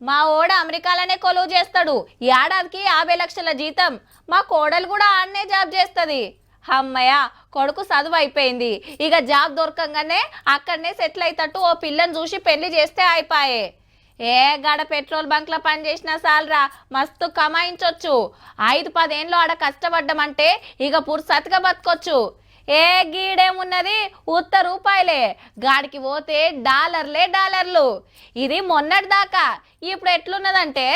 మా ఓడ అమెరికాలోనే కొలువు చేస్తాడు, ఏడాదికి 50 లక్షల జీతం. మా కోడలు కూడా ఆడనే జాబ్ చేస్తుంది. అమ్మయ్య, కొడుకు చదువు అయిపోయింది, ఇక జాబ్ దొరకంగానే అక్కడనే సెటిల్ అయితట్టు ఓ పిల్లని చూసి పెళ్లి చేస్తే అయిపాయే. ఏ గడ పెట్రోల్ బంక్లో పని చేసినా సాలరా, మస్తు కమాయించవచ్చు. 5-10 ఏళ్ళు ఆడ కష్టపడ్డమంటే ఇక పురుసత్తుగా బతకొచ్చు. ఏ గీడేమున్నది, ఉత్త రూపాయలే, గాడికి పోతే డాలర్లే డాలర్లు. ఇది మొన్నటి దాకా. ఇప్పుడు ఎట్లున్నదంటే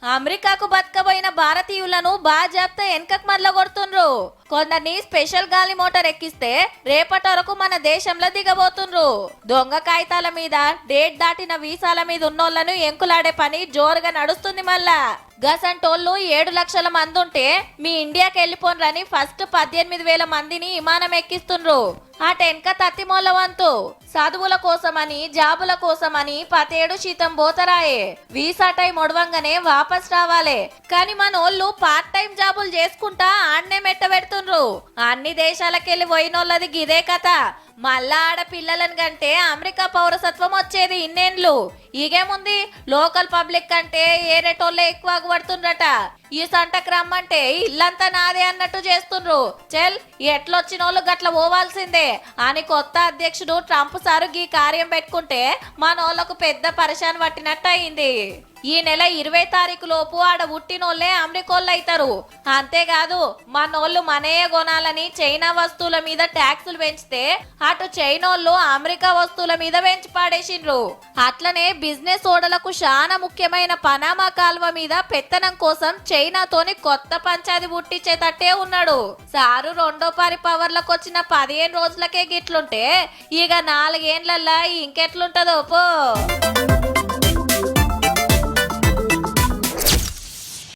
అమెరికాకు బతకబోయిన భారతీయులను బాజాప్తా వెనకకు మరల కొడుతుండ్రు. కొందరిని స్పెషల్ గాలి మోటార్ ఎక్కిస్తే రేపటి వరకు మన దేశంలో దిగబోతుండ్రు. దొంగ కాగితాల మీద, డేట్ దాటిన వీసాల మీద ఉన్నోళ్లను ఎంకులాడే పని జోరుగా నడుస్తుంది. మళ్ళా గసంటోళ్ళు 7 లక్షల మంది ఉంటే మీ ఇండియాకి వెళ్ళిపోనరని ఫస్ట్ 18,000 మందిని విమానం ఎక్కిస్తుండ్రు. ఆ టెన్క తత్తిమోళ్ళ వంతు చదువుల కోసమని, జాబుల కోసమని 10 శీతం పోతరాయే. వీసా టైం ఒడవంగానే వాపస్ రావాలే. కానీ మనోళ్ళు పార్ట్ టైం జాబులు చేసుకుంటా ఆడనే మెట్ట పెడుతుండ్రు. అన్ని దేశాలకెళ్ళి పోయినోళ్ళది గిదే కథ. మళ్ళా ఆడపిల్లలను కంటే అమెరికా పౌరసత్వం వచ్చేది ఇన్నేండ్లు. ఇగేముంది, లోకల్ పబ్లిక్ కంటే ఏరేటోళ్ళే ఎక్కువ పడుతుండ్రట. ఈ సంటకు రమ్మంటే ఇల్లంతా నాదే అన్నట్టు చేస్తుండ్రు. చెల్, ఎట్లొచ్చినోళ్ళు గట్ల పోవాల్సిందే అని కొత్త అధ్యక్షుడు ట్రంప్ సారు ఈ కార్యం పెట్టుకుంటే మనోళ్లకు పెద్ద పరిశాన్ పట్టినట్టు అయింది. ఈ నెల 20 తారీఖు లోపు ఆడ పుట్టినోళ్లే అమెరికోళ్ళు అవుతారు. అంతేకాదు, మనోళ్ళు మనయే కొనాలని చైనా వస్తువుల మీద ట్యాక్సులు పెంచితే అటు చైనోళ్ళు అమెరికా వస్తువుల మీద పెంచి పాడేసిండ్రు. అట్లనే బిజినెస్ ఓడలకు చాలా ముఖ్యమైన పనామా కాల్వ మీద పెత్తనం కోసం చైనాతోని కొత్త పంచాది పుట్టించేటట్టే ఉన్నాడు. సారు రెండో పారి పవర్లకు వచ్చిన 15 రోజులకే గిట్లుంటే ఇక 4 ఏళ్లల్లా ఇంకెట్లుంటదో పో.